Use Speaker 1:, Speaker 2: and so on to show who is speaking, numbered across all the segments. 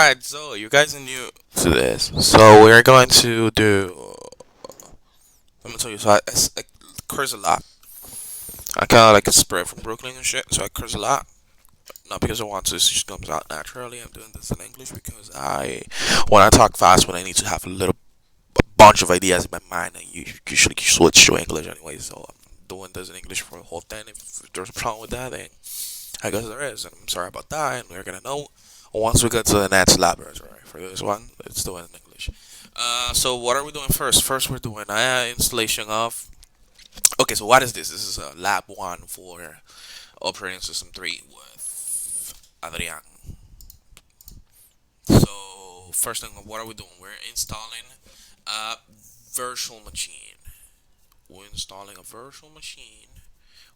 Speaker 1: Alright, so you guys are new to this. So we're going to do. Let me tell you, so I curse a lot. I kind of like a spread from Brooklyn and shit, so I curse a lot. Not because I want to, it just comes out naturally. I'm doing this in English because when I talk fast, when I need to have a bunch of ideas in my mind, I usually switch to English anyway. So I'm doing this in English for the whole thing. If there's a problem with that, then I guess there is, and I'm sorry about that. And we're gonna know once we get to the next laboratory. For this one, let's do it in English. So what are we doing first? First, we're doing installation of. Okay, so what is this? This is a lab one for operating system 3 with Adrian. So first thing, what are we doing? We're installing a virtual machine. We're installing a virtual machine.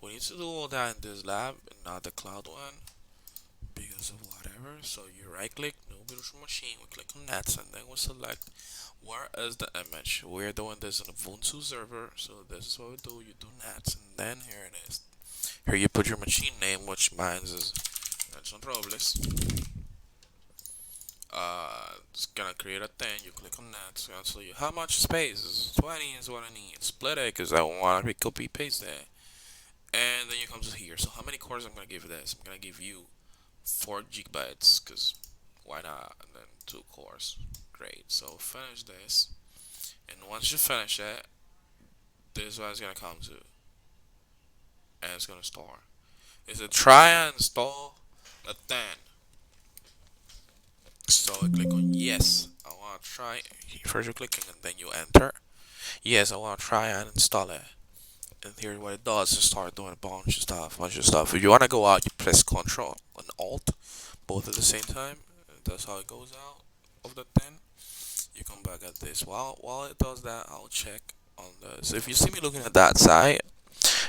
Speaker 1: We need to do all that in this lab, and not the cloud one, because of whatever. So you right click, new virtual machine, we click on Nets, and then we select where is the image. We're doing this in Ubuntu Server, so this is what we do. You do Nets, and then here it is. Here you put your machine name, which mine is Nelson Robles. It's gonna create a thing. You click on that. So I'll tell you how much space is 20 is what I need. Split it because I want to copy paste that. And then you come to here. So how many cores I'm gonna give this? I'm gonna give you 4 gigabytes because why not? And then 2 cores. Great. So finish this. And once you finish it, this is what it's gonna come to. And it's gonna start. It's a try and install a thing. So I click on yes. I want to try. First you're clicking and then you enter. Yes, I want to try and install it. And here's what it does. Just start doing a bunch of stuff. If you want to go out, you press Control and Alt, both at the same time. That's how it goes out of the thing. You come back at this. While it does that, I'll check on this. If you see me looking at that side,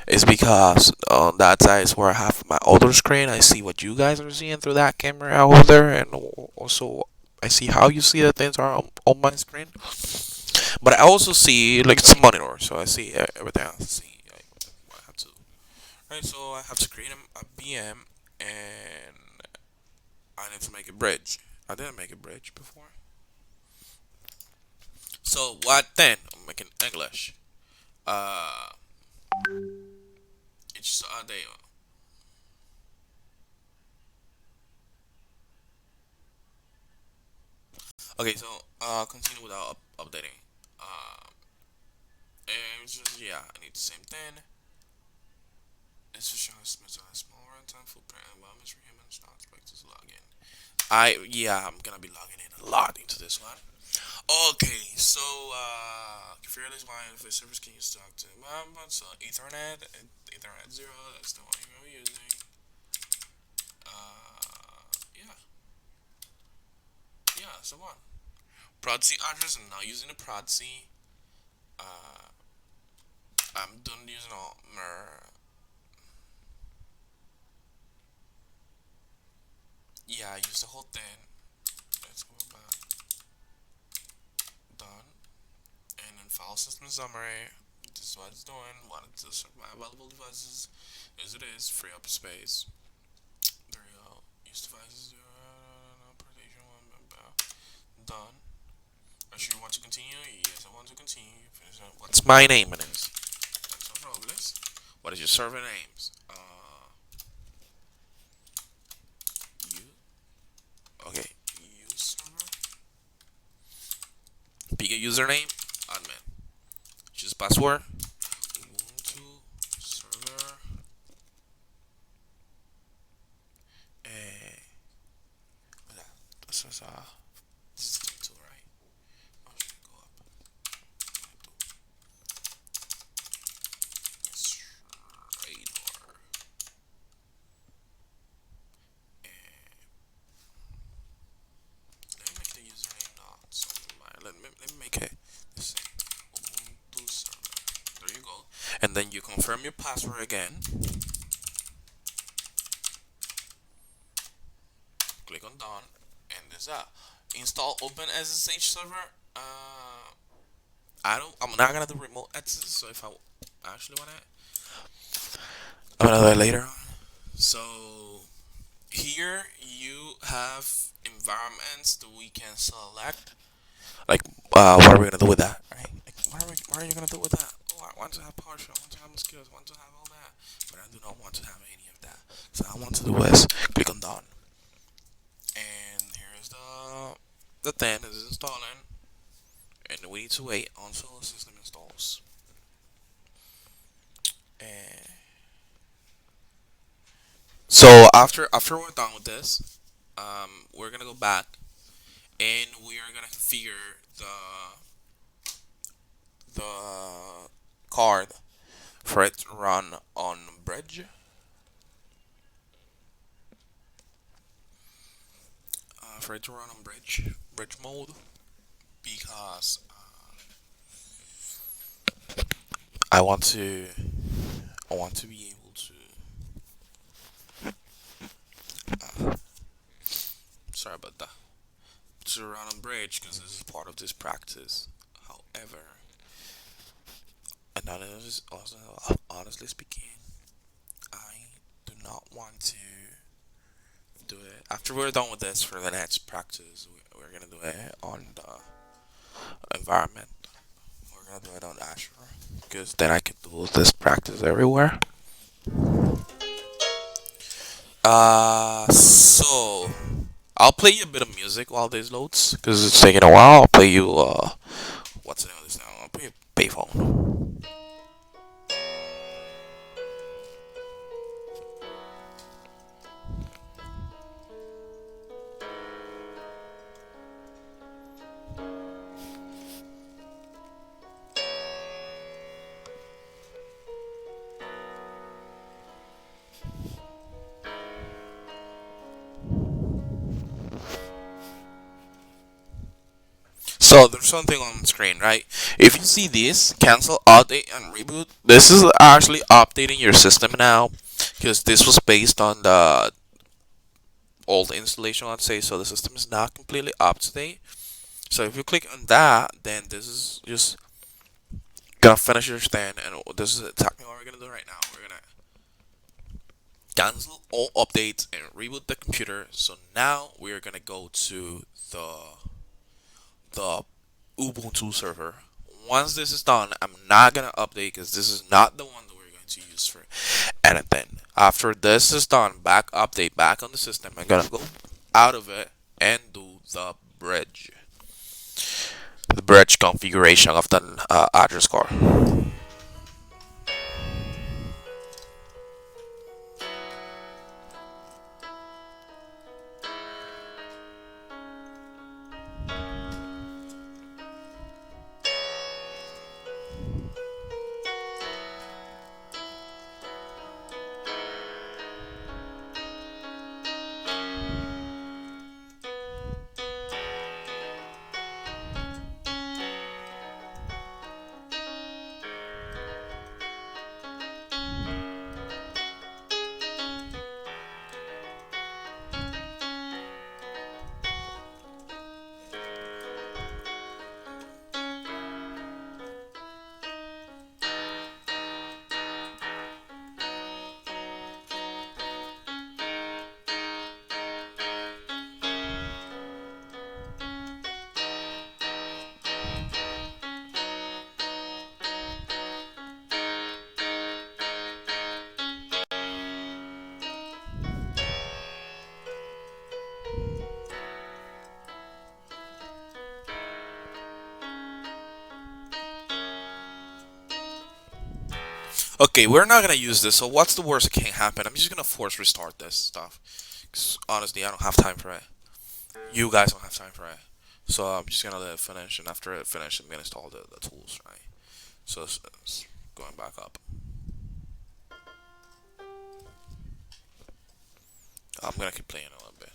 Speaker 1: it's because on that side is where I have my other screen. I see what you guys are seeing through that camera over there, and also I see how you see the things are on my screen. But I also see like it's a monitor, so I see everything. I see what I have to. Right, so I have to create a VM, and I need to make a bridge. I didn't make a bridge before. So what then? I'm making English. Uh, it's they. Okay, so continue without updating. Uh, and it's just, yeah, I need the same thing. It's just showing a small runtime footprint and while Mr. Humans not expected to log in. I'm gonna be logging in a lot into this one. Okay, so configure this line if the service can use talk to so Ethernet 0, that's the one you're using. Yeah, yeah, that's the one. Prod C address, I'm not using the Prod C. Uh, I'm done using all yeah, I used the whole thing. Let's go back. Done. And then file system summary. This is what it's doing. What it does my available devices as it is. Free up space. There you go. Use devices. Operation one. Done. I sure want to continue. Yes, I want to continue. What's my name in this? That's no problem. What is your server names? You. Okay. You server. Pick a username. Admin. Choose password. Ubuntu Server. Eh, this is this is 2, right? Oh, should go up? Straight or let me make the username not something like let me make it the same. Ubuntu Server. There you go. And then you confirm your password again. Click on done, and this that. Install OpenSSH server. I'm not gonna do remote access. So if I actually want it, I'm gonna do it later on. So here you have environments that we can select. Like, what are we gonna do with that, right? Like, what are you gonna do with that? Oh, I want to have partial, I want to have mosquitoes, I want to have all that, but I do not want to have any of that. So I want to do is click on done, and here's the thing is installing, and we need to wait until the system installs. And so after we're done with this, we're gonna go back and we are gonna configure the card for it to run on bridge. For it to run on bridge mode, because I want to I want to be able to sorry about that, to run on bridge because this is part of this practice. However, and honestly speaking, I do not want to do it after we're done with this. For the next practice, we're gonna do it on the environment. We're gonna do it on Azure because then I can do this practice everywhere. So I'll play you a bit of music while this loads because it's taking a while. I'll play you what's the name of this now? I'll play you payphone. So there's something on the screen, right? If you see this, cancel, update, and reboot, this is actually updating your system now because this was based on the old installation, let's say, so the system is not completely up to date. So if you click on that, then this is just gonna finish your stand, and this is exactly what we're gonna do right now. We're gonna cancel all updates and reboot the computer. So now we're gonna go to the Ubuntu server. Once this is done, I'm not gonna update because this is not the one that we're going to use for anything. After this is done, back update back on the system. I'm gonna go out of it and do the bridge configuration of the address car. Okay, we're not gonna use this. So what's the worst that can happen? I'm just gonna force restart this stuff. 'Cause honestly, I don't have time for it. You guys don't have time for it. So I'm just gonna let it finish, and after it finishes, I'm gonna install the tools, right? So it's going back up. I'm gonna keep playing a little bit.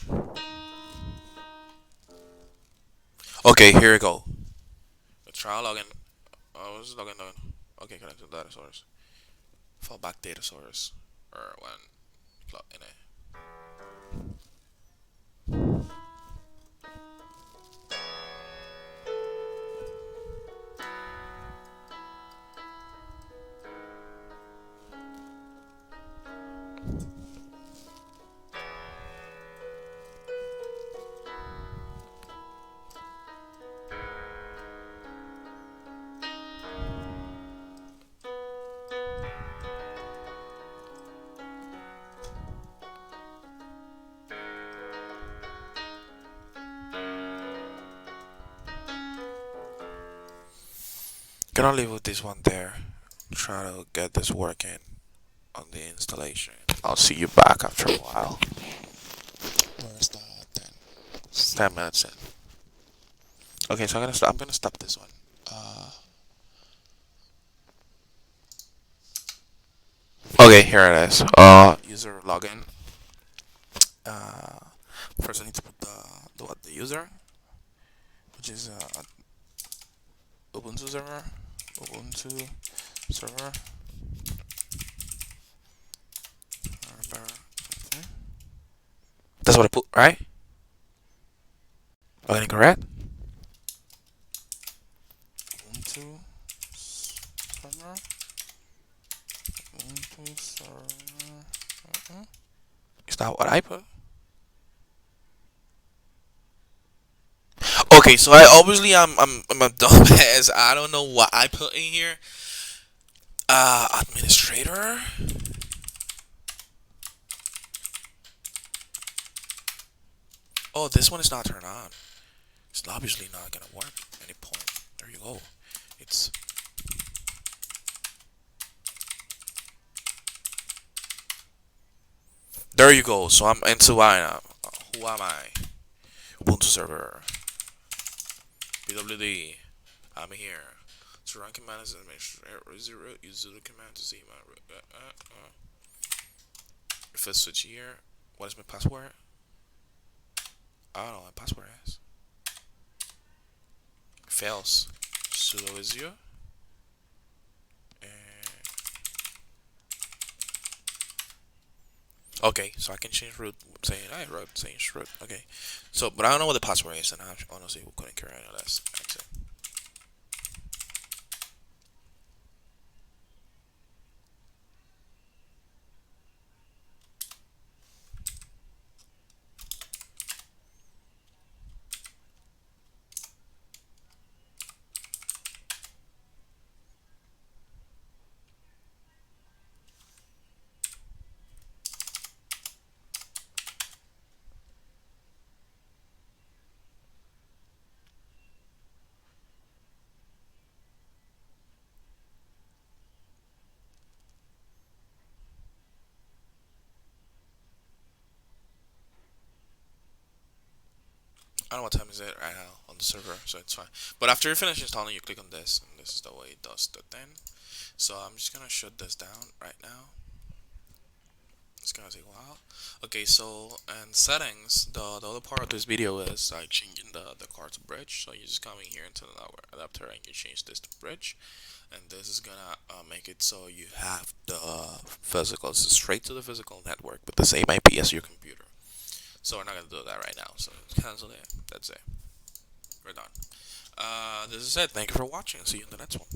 Speaker 1: Okay, here we go. Let's try login. Oh, this is login. Okay, connect to data source. Fallback data source. Or when plug in it. Gonna leave with this one there. Try to get this working on the installation. I'll see you back after a while. Where's that then? 10 minutes in. Okay, so I'm gonna stop this one. Okay, here it is. User login. Uh, First I need to put the user, which is Ubuntu server. Ubuntu server. That's what I put, right? Am I correct? Ubuntu server. Ubuntu server. Is that what I put? Okay, so I obviously I'm a dumbass. I don't know what I put in here. Administrator. Oh, this one is not turned on. It's obviously not gonna work at any point. There you go. It's there you go. So I'm into who am I? Ubuntu server. PWD. I'm here. So run command is administrator. Use the command to see my. If I switch here, what is my password? I don't know what my password is. Fails. Sudo is you. Okay, so I can change root. Saying I wrote change root. Okay, so but I don't know what the password is, and I honestly couldn't care any less. That's it. I don't know what time is it right now on the server, so it's fine. But after you finish installing, you click on this, and this is the way it does the thing. So I'm just gonna shut this down right now. It's gonna take a while. Okay, so in settings, the other part of this video is like changing the car to bridge. So you just come in here into the adapter and you change this to bridge, and this is gonna make it so you have the physical, so straight to the physical network with the same IP as your computer. So we're not gonna do that right now. So cancel it. That's it. We're done. This is it. Thank you for watching. See you in the next one.